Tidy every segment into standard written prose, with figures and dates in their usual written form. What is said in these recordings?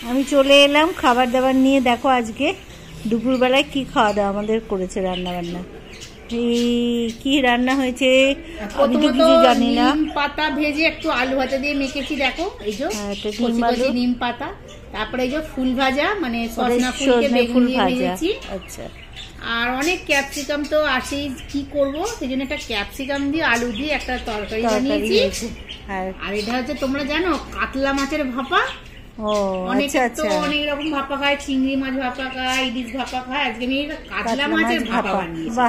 আমি চলে এলাম খাবার দাবার নিয়ে। দেখো আজকে দুপুরবেলায় কি খাওয়া দাওয়া আমাদের করেছে, রান্না বান্না কি রান্না হয়েছে আমি তো কিছু জানি না। নিম পাতা ভেজে একটু আলু ভাজা দিয়ে মেখেছি, দেখো এই যে নিম পাতা, তারপরে এই যে ফুল ভাজা মানে সজনা ফুলকে বেগুন দিয়ে ভেজেছি। আচ্ছা, আর অনেক ক্যাপসিকাম তো আছেই, কি করবো সেই জন্য একটা ক্যাপসিকাম দিয়ে আলু দিয়ে একটা তরকারি বানিয়েছি। আর এটা হচ্ছে তোমরা জানো কাতলা মাছের ভাপা। অনেক রকম ভাপা খায়, চিংড়ি মাছ ভাপা খায়, ইলিশ ভাপা খায়, আজকে আমি কাতলা মাছের ভাপা বানিয়েছি।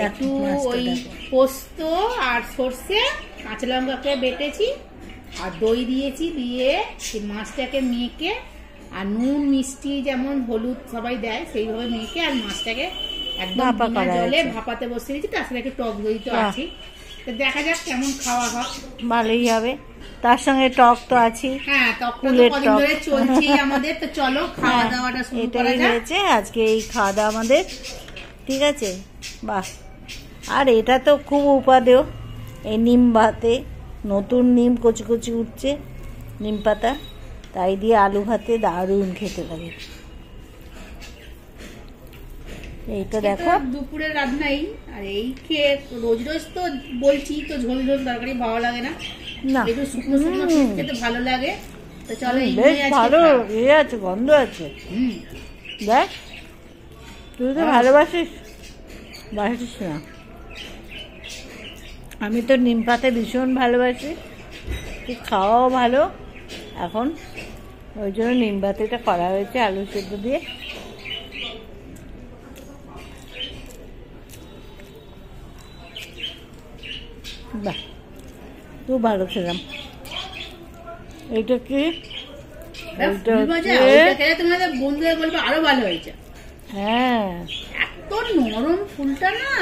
একটু ওই পোস্ত আর সর্ষে কাঁচা লঙ্কাকে বেটেছি আর দই দিয়েছি, দিয়ে সেই মাছটাকে মেখে আর নুন মিষ্টি যেমন হলুদ সবাই দেয় সেইভাবে মেখে আর মাছটাকে একদম জলে ভাপাতে বসে দিয়েছি। তার সাথে একটু টক দই তো আছে, দেখা যাক কেমন খাওয়া হয়। ভালোই হবে, তার সঙ্গে টক তো আছে। হ্যাঁ, টকটা কদিন ধরে চলছে আমাদের। তো চলো খাওয়া দাওয়াটা শুরু করা যাক। আজকে এই খাওয়া দাওয়া আমাদের, ঠিক আছে? বাহ, আর এটা তো খুব উপাদেয়, এই নিম ভাতে নতুন নিম কচি কচি উঠছে নিম পাতা, তাই দিয়ে আলু ভাতে দারুণ খেতে লাগে। এইটা দেখো দুপুরের রান্নাই। আর এই খেয়ে রোজ রোজ তো বলছি তো ঝোল ঝোল তরকারি ভালো লাগে না, একটু শুকনো শুকনো খেতে ভালো লাগে। তো চলো, বেশ ভালো আছে, গন্ধ আছে। দেখ, তুই তো ভালোবাসিস না? আমি তো নিম পাতা ভীষণ ভালোবাসি, তুই খাওয়াও ভালো। এখন ওই জন্য নিম পাতাটা করা হয়েছে আলু সেদ্ধ দিয়ে। বাহ, খুব ভালো খেলাম। এইটা কি? বন্ধুরা বলবে আরো ভালো হয়েছে। হ্যাঁ, এত নরম ফুলটা না।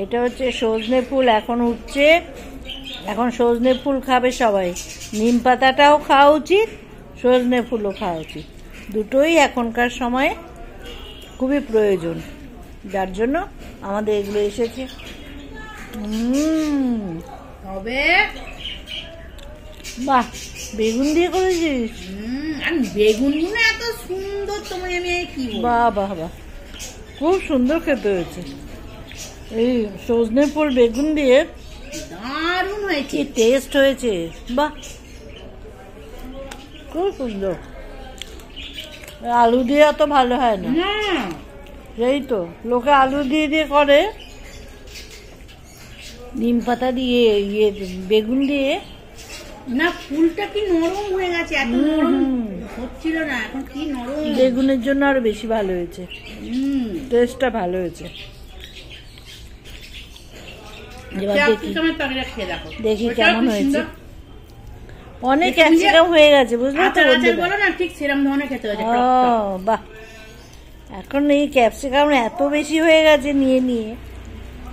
এটা হচ্ছে সজনে ফুল, এখন উঠছে। এখন সজনে ফুল খাবে সবাই, নিম পাতাটাও খাওয়া উচিত, সজনে ফুলও খাওয়া উচিত। দুটোই এখনকার সময়ে খুবই প্রয়োজন, যার জন্য আমাদের এগুলো এসেছে। তবে বাহ, বেগুন দিয়ে করেছিস? আর বেগুনগুলো এত সুন্দর, তোমায় আমি কি বলবো। বাহ বাহ বাহ, খুব সুন্দর খেতে হয়েছে। এই সজনে ফুল বেগুন দিয়ে দারুণ হয়েছে, টেস্ট হয়েছে। বাহ, খুব সুন্দর। আলু দিয়ে অত ভালো হয় না, সেই তো লোকে আলু দিয়ে দিয়ে করে, নিম পাতা দিয়ে বেগুন দিয়ে না। ফুলটা কি নরম হয়ে গেছে, এত নরম হচ্ছিল না, এখন কি নরম। বেগুনের জন্য আরো বেশি ভালো হয়েছে, টেস্টটা ভালো হয়েছে। দেখি কেমন হয়েছে। অনেক ক্যাপসিকাম হয়ে গেছে, বুঝলে তো? ঠিক সেরকম ধরনের খেতে হয়েছে। বাহ, এখন এই ক্যাপসিকাম এত বেশি হয়ে গেছে, নিয়ে নিয়ে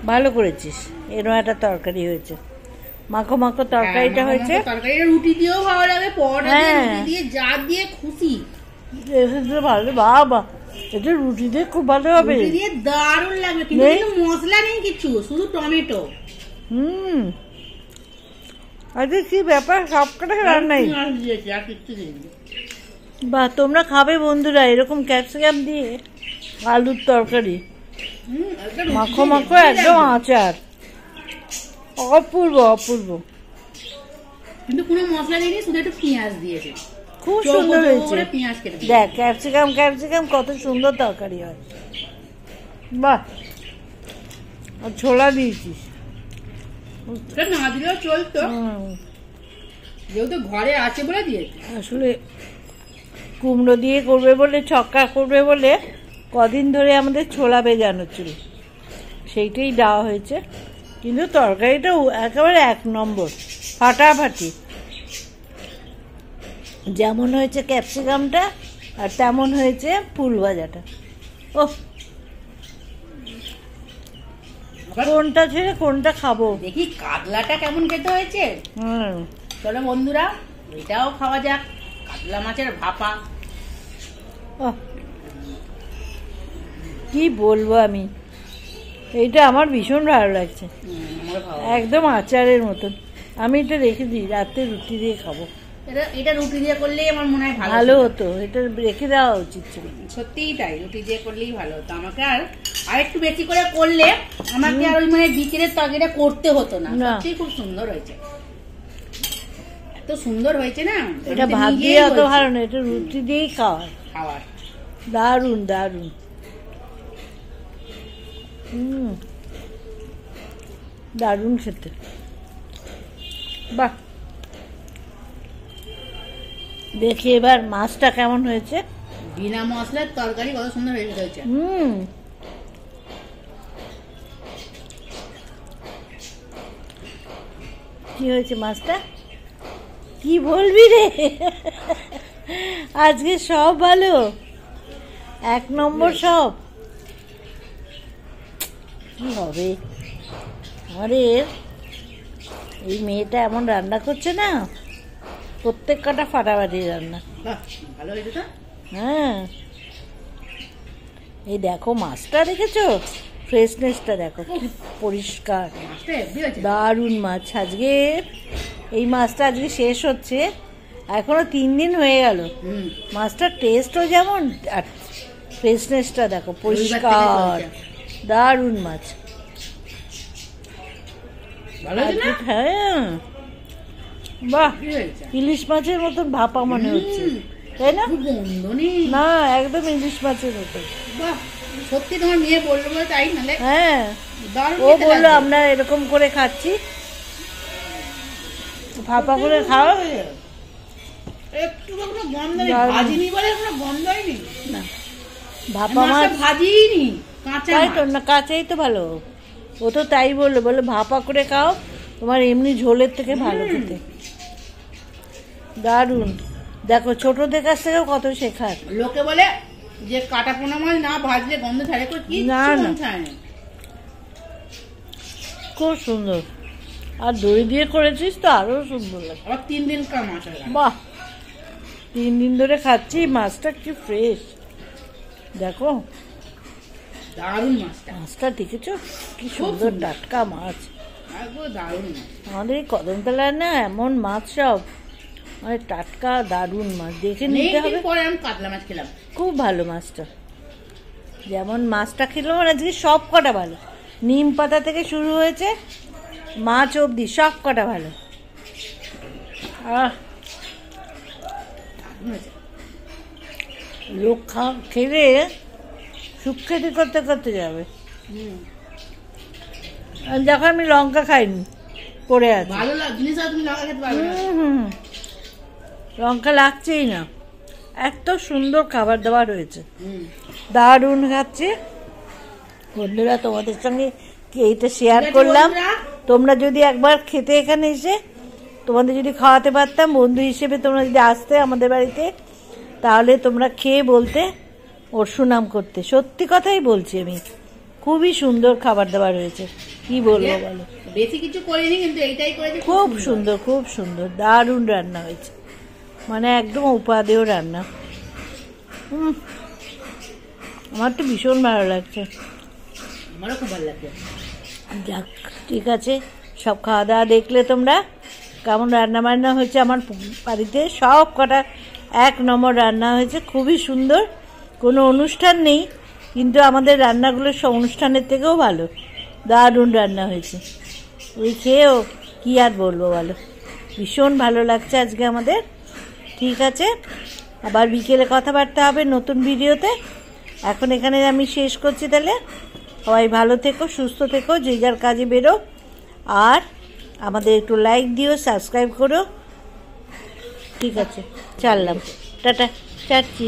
ভালো করেছিস। এরকম একটা তরকারি হয়েছে, মাখো মাখো তরকারিটা হয়েছে। তরকারিটা রুটি দিয়েও ভালো লাগে, পরোটা দিয়ে যা দিয়ে খুশি ভালো। বাবা, এটা রুটি দিয়ে খুব ভালো হবে, রুটি দিয়ে দারুণ লাগবে। কিন্তু মশলা নেই কিছু, শুধু টমেটো। আচ্ছা, কি ব্যাপার, সবকটা রান্নাই বা তোমরা খাবে বন্ধুরা এরকম ক্যাপসিকাম দিয়ে আলুর তরকারি, মাখো মাখো একদম আচার, অপূর্ব অপূর্ব। কিন্তু কোনো মশলা দিইনি, শুধু একটু পেঁয়াজ দিয়েছে, খুব সুন্দর হয়েছে। দেখ, ক্যাপসিকাম কত সুন্দর তরকারি হয়। বাহ, আর ছোলা দিয়েছিস, না দিলেও চলতো, যেহেতু ঘরে আছে বলে দিয়েছি। আসলে কুমড়ো দিয়ে করবে বলে, ছক্কা করবে বলে কদিন ধরে আমাদের ছোলা ভেজানো ছিল, সেইটাই দেওয়া হয়েছে। কিন্তু তরকারিটা একেবারে এক নম্বর, ফাটাফাটি। যেমন হয়েছে ক্যাপসিকামটা আর তেমন হয়েছে ফুল ভাজাটা। ও, কোনটা ছেড়ে কোনটা খাবো। দেখি কাতলাটা কেমন খেতে হয়েছে। চলো বন্ধুরা, এটাও খাওয়া যাক, কাতলা মাছের ভাপা। কি বলবো আমি, এইটা আমার ভীষণ ভালো লাগছে, একদম আচারের মতন। আমি এটা রেখে দিই, রাতে রুটি দিয়ে খাবো। এটা রুটি দিয়ে করলেই আমার মনে হয় ভালো হতো, এটা রেখে দেওয়া উচিত ছিল। সত্যিই তাই, রুটি দিয়ে করলেই ভালো হতো। আমাকে আর একটু বেশি করে করলে আমাকে আর ওই মানে বিকেলের তরকারিটা করতে হতো না। সত্যি খুব সুন্দর হয়েছে, এত সুন্দর হয়েছে না। এটা ভাত দিয়ে অত ভালো না, এটা রুটি দিয়েই খাওয়ার দারুন দারুন। দারুন খেতে, বাহ। দেখি এবার মাছটা কেমন হয়েছে। বিনা মশলার তরকারি কত সুন্দর হয়েছে। কি হয়েছে মাছটা, কি বলবি রে? আজকে সব ভালো, 1 নম্বর সব। কি হবে আমাদের এই মেয়েটা এমন রান্না করছে না, প্রত্যেক কটা ফাটাফাটি রান্না। ভালো হয়েছে তো। হ্যাঁ, এই দেখো মাছটা দেখেছো, ফ্রেশনেসটা দেখো কি পরিষ্কার, দারুন মাছ। আজকে এই মাছটা আজকে শেষ হচ্ছে, এখনো 3 দিন হয়ে গেল। মাছটার টেস্টও যেমন আর ফ্রেশনেসটা দেখো, পরিষ্কার দারুন মাছ। হ্যাঁ বাহ, ইলিশ মাছের মতন ভাপা মনে হচ্ছে, তাই না? না, একদম ইলিশ মাছের মতন। সত্যি তোমার মেয়ে বললো তাই, নালে হ্যাঁ ও বললো আমরা এরকম করে খাচ্ছি, ভাপা করে খাওয়া। একটু গন্ধ নেই, ভাজিনি বলে কোনো গন্ধই নেই। না, ভাপা মাছ ভাজিনি, কাঁচাই তো না, কাঁচাই তো ভালো। ও তো তাই বললো, বলে ভাপা করে খাও, তোমার এমনি ঝোলের থেকে ভালো খেতে। দারুন, দেখো ছোটদের কাছ থেকেও কত শেখার। লোকে বলে যে কাটা পোনা মাছ না ভাজলে গন্ধ ছাড়ে, না না, খুব সুন্দর। আর দই দিয়ে করেছিস তো আরো সুন্দর লাগে। আবার 3 দিন কার মাছ, বাহ, 3 দিন ধরে খাচ্ছি, মাছটা কি ফ্রেশ দেখো, দারুন মাছটা। মাছটা দেখেছো কি সুন্দর টাটকা মাছ, দারুন। আমাদের এই কদমতলায় না এমন মাছ সব মানে টাটকা দারুন মাছ, দেখে নিতে হবে। পরে আমি কাতলা মাছ খেলাম, খুব ভালো মাছটা, যেমন মাছটা খেলাম আজকে সব কটা ভালো। নিম পাতা থেকে শুরু হয়েছে মাছ অবধি সব কটা ভালো। লোক খেলে সুখ্যাতি করতে করতে যাবে। দেখো আমি লঙ্কা খাইনি, পড়ে আছে। লঙ্কা লাগছেই না, এত সুন্দর খাবার দাবার হয়েছে, দারুণ খাচ্ছে। বন্ধুরা তোমাদের সঙ্গে এইটা শেয়ার করলাম। তোমরা যদি একবার খেতে এখানে এসে তোমাদের যদি খাওয়াতে পারতাম, বন্ধু হিসেবে তোমরা যদি আসতে আমাদের বাড়িতে, তাহলে তোমরা খেয়ে বলতে ওর সুনাম করতে। সত্যি কথাই বলছি আমি, খুবই সুন্দর খাবার দাবার হয়েছে, কি বলবো বলো। বেশি কিছু করিনি, কিন্তু এইটাই করেছি। খুব সুন্দর, খুব সুন্দর, দারুণ রান্না হয়েছে, মানে একদম উপাদেয় রান্না। আমার তো ভীষণ ভালো লাগছে। আমারও খুব ভালো লাগছে। যাক, ঠিক আছে, সব খাওয়া দাওয়া দেখলে তোমরা কেমন রান্না বান্না হয়েছে আমার বাড়িতে। সব কটা 1 নম্বর রান্না হয়েছে, খুবই সুন্দর। কোনো অনুষ্ঠান নেই, কিন্তু আমাদের রান্নাগুলো সব অনুষ্ঠানের থেকেও ভালো, দারুণ রান্না হয়েছে। ওই খেয়েও কী আর বলবো বলো, ভীষণ ভালো লাগছে আজকে আমাদের। ঠিক আছে, আবার বিকেলে কথাবার্তা হবে নতুন ভিডিওতে। এখন এখানে আমি শেষ করছি, তাহলে সবাই ভালো থেকো, সুস্থ থেকো, যে যার কাজে বেরো। আর আমাদের একটু লাইক দিও, সাবস্ক্রাইব করো। ঠিক আছে, চাললাম, টাটা, চাচ্ছি।